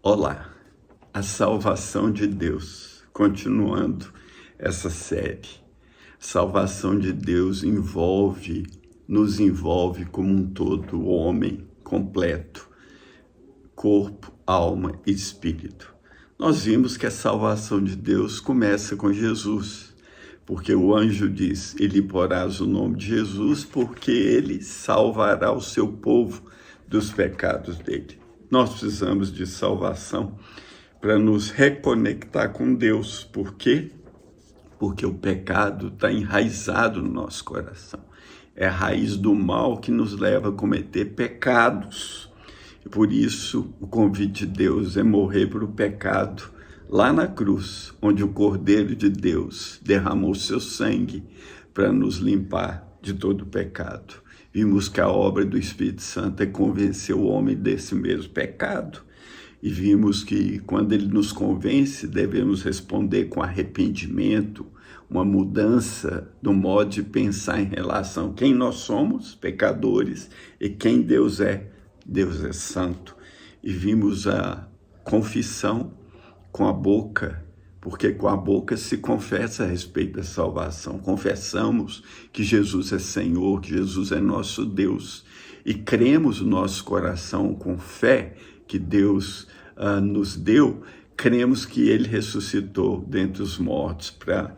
Olá, a salvação de Deus, continuando essa série. Salvação de Deus nos envolve como um todo, o homem completo, corpo, alma e espírito. Nós vimos que a salvação de Deus começa com Jesus, porque o anjo diz, e lhe porás o nome de Jesus, porque ele salvará o seu povo dos pecados dele. Nós precisamos de salvação para nos reconectar com Deus. Por quê? Porque o pecado está enraizado no nosso coração. É a raiz do mal que nos leva a cometer pecados. E por isso, o convite de Deus é morrer para o pecado lá na cruz, onde o Cordeiro de Deus derramou seu sangue para nos limpar de todo o pecado. Vimos que a obra do Espírito Santo é convencer o homem desse mesmo pecado. E vimos que quando ele nos convence, devemos responder com arrependimento, uma mudança do modo de pensar em relação a quem nós somos, pecadores, e quem Deus é. Deus é santo. E vimos a confissão com a boca, porque com a boca se confessa a respeito da salvação. Confessamos que Jesus é Senhor, que Jesus é nosso Deus. E cremos no nosso coração com fé que Deus nos deu, cremos que ele ressuscitou dentre os mortos para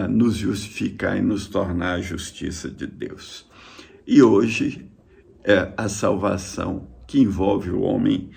nos justificar e nos tornar a justiça de Deus. E hoje é a salvação que envolve o homem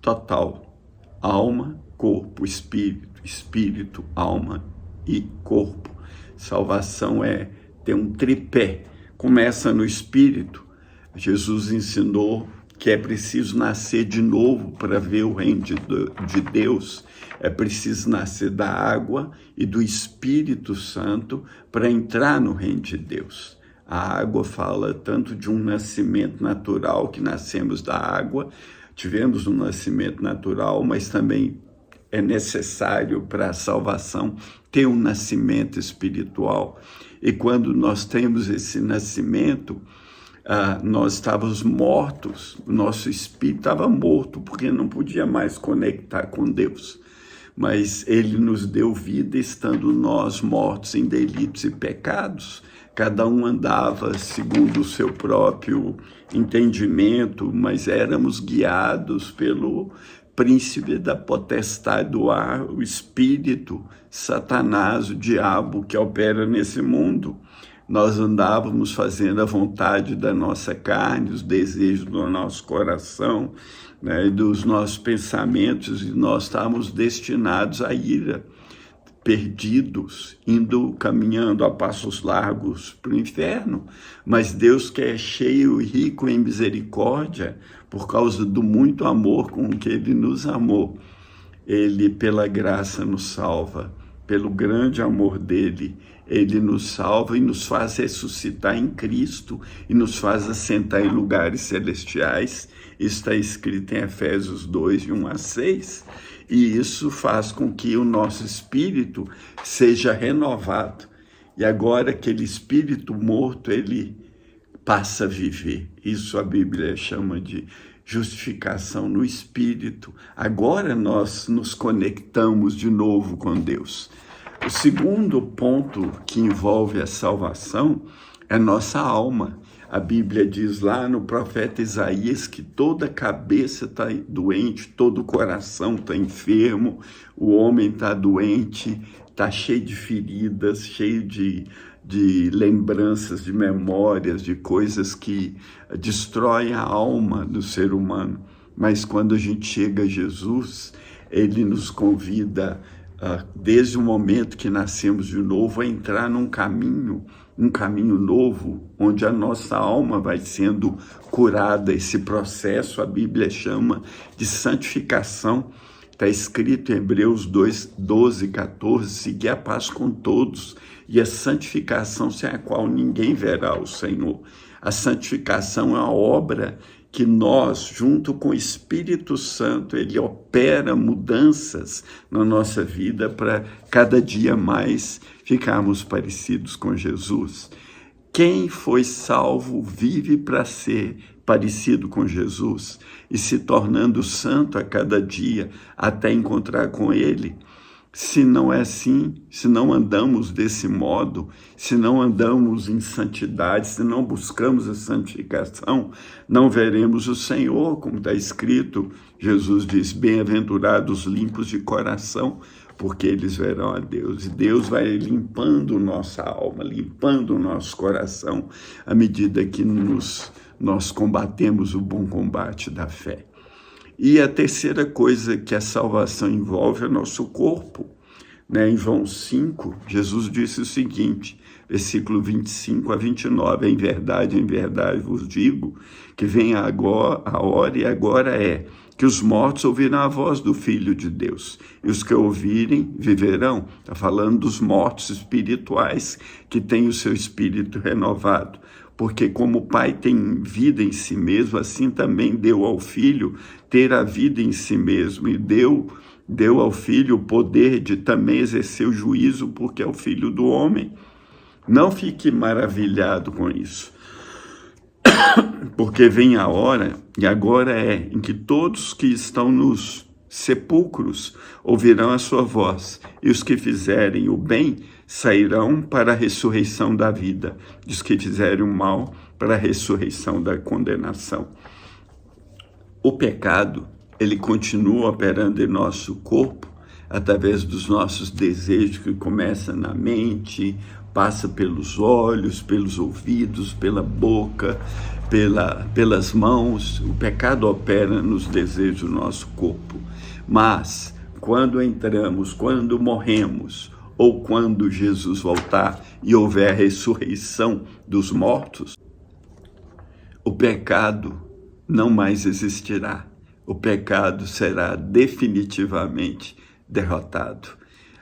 total, alma, corpo, espírito, alma e corpo. Salvação é ter um tripé. Começa no espírito. Jesus ensinou que é preciso nascer de novo para ver o reino de Deus. É preciso nascer da água e do Espírito Santo para entrar no reino de Deus. A água fala tanto de um nascimento natural, que nascemos da água, tivemos um nascimento natural, mas também é necessário para a salvação ter um nascimento espiritual. E quando nós temos esse nascimento, nós estávamos mortos, o nosso espírito estava morto, porque não podia mais conectar com Deus. Mas ele nos deu vida estando nós mortos em delitos e pecados. Cada um andava segundo o seu próprio entendimento, mas éramos guiados pelo príncipe da potestade do ar, o espírito, Satanás, o diabo que opera nesse mundo. Nós andávamos fazendo a vontade da nossa carne, os desejos do nosso coração, né, e dos nossos pensamentos, e nós estávamos destinados à ira, perdidos, caminhando a passos largos para o inferno. Mas Deus, que é cheio e rico em misericórdia, por causa do muito amor com que ele nos amou, ele pela graça nos salva. Pelo grande amor dele, ele nos salva e nos faz ressuscitar em Cristo e nos faz assentar em lugares celestiais. Isso está escrito em Efésios 2, de 1 a 6. E isso faz com que o nosso espírito seja renovado. E agora aquele espírito morto, ele passa a viver. Isso a Bíblia chama de justificação no espírito. Agora nós nos conectamos de novo com Deus. O segundo ponto que envolve a salvação é nossa alma. A Bíblia diz lá no profeta Isaías que toda cabeça está doente, todo coração está enfermo, o homem está doente, está cheio de feridas, cheio de lembranças, de memórias, de coisas que destroem a alma do ser humano. Mas quando a gente chega a Jesus, ele nos convida, desde o momento que nascemos de novo, a entrar num caminho novo, onde a nossa alma vai sendo curada. Esse processo a Bíblia chama de santificação. Está escrito em Hebreus 2, 12, 14, seguir a paz com todos e a santificação sem a qual ninguém verá o Senhor. A santificação é uma obra que nós, junto com o Espírito Santo, ele opera mudanças na nossa vida para cada dia mais ficarmos parecidos com Jesus. Quem foi salvo vive para ser parecido com Jesus e se tornando santo a cada dia até encontrar com Ele. Se não é assim, se não andamos desse modo, se não andamos em santidade, se não buscamos a santificação, não veremos o Senhor, como está escrito. Jesus diz, bem-aventurados limpos de coração, porque eles verão a Deus. E Deus vai limpando nossa alma, limpando o nosso coração, à medida que nós combatemos o bom combate da fé. E a terceira coisa que a salvação envolve é o nosso corpo. Em João 5, Jesus disse o seguinte, versículo 25 a 29, em verdade vos digo, que vem agora a hora e agora é, que os mortos ouvirão a voz do Filho de Deus, e os que ouvirem viverão. Está falando dos mortos espirituais que têm o seu espírito renovado. Porque como o Pai tem vida em si mesmo, assim também deu ao Filho ter a vida em si mesmo. E deu ao Filho o poder de também exercer o juízo, porque é o Filho do homem. Não fique maravilhado com isso. Porque vem a hora, e agora é, em que todos que estão nos sepulcros ouvirão a sua voz, e os que fizerem o bem sairão para a ressurreição da vida, e os que fizerem o mal para a ressurreição da condenação. O pecado, ele continua operando em nosso corpo, através dos nossos desejos, que começa na mente, passa pelos olhos, pelos ouvidos, pela boca, pelas mãos. O pecado opera nos desejos do nosso corpo. Mas, quando entramos, quando morremos, ou quando Jesus voltar e houver a ressurreição dos mortos, o pecado não mais existirá. O pecado será definitivamente derrotado.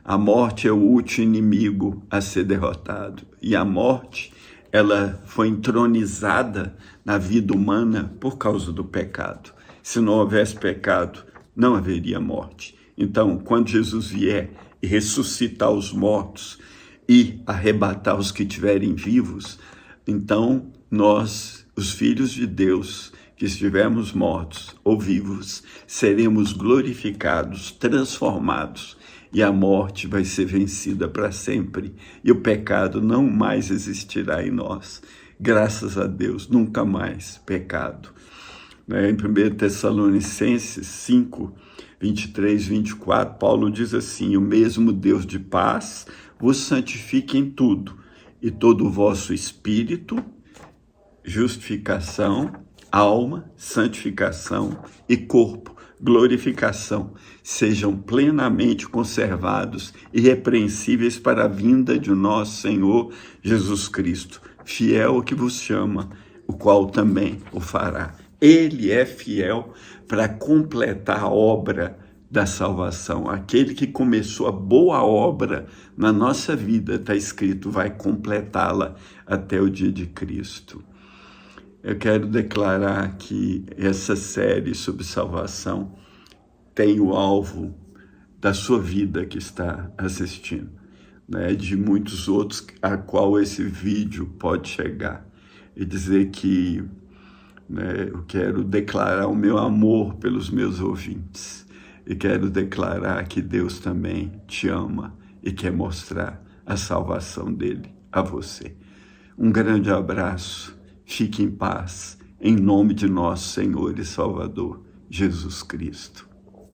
A morte é o último inimigo a ser derrotado. E a morte, ela foi entronizada na vida humana por causa do pecado. Se não houvesse pecado, não haveria morte. Então, quando Jesus vier e ressuscitar os mortos e arrebatar os que estiverem vivos, então nós, os filhos de Deus, que estivermos mortos ou vivos, seremos glorificados, transformados, e a morte vai ser vencida para sempre, e o pecado não mais existirá em nós. Graças a Deus, nunca mais pecado. Em 1 Tessalonicenses 5, 23, 24, Paulo diz assim, o mesmo Deus de paz vos santifique em tudo, e todo o vosso espírito, justificação, alma, santificação e corpo, glorificação, sejam plenamente conservados e irrepreensíveis para a vinda de nosso Senhor Jesus Cristo, fiel que vos chama, o qual também o fará. Ele é fiel para completar a obra da salvação. Aquele que começou a boa obra na nossa vida, está escrito, vai completá-la até o dia de Cristo. Eu quero declarar que essa série sobre salvação tem o alvo da sua vida que está assistindo, de muitos outros a qual esse vídeo pode chegar. E dizer que eu quero declarar o meu amor pelos meus ouvintes. E quero declarar que Deus também te ama e quer mostrar a salvação dele a você. Um grande abraço. Fique em paz, em nome de nosso Senhor e Salvador, Jesus Cristo.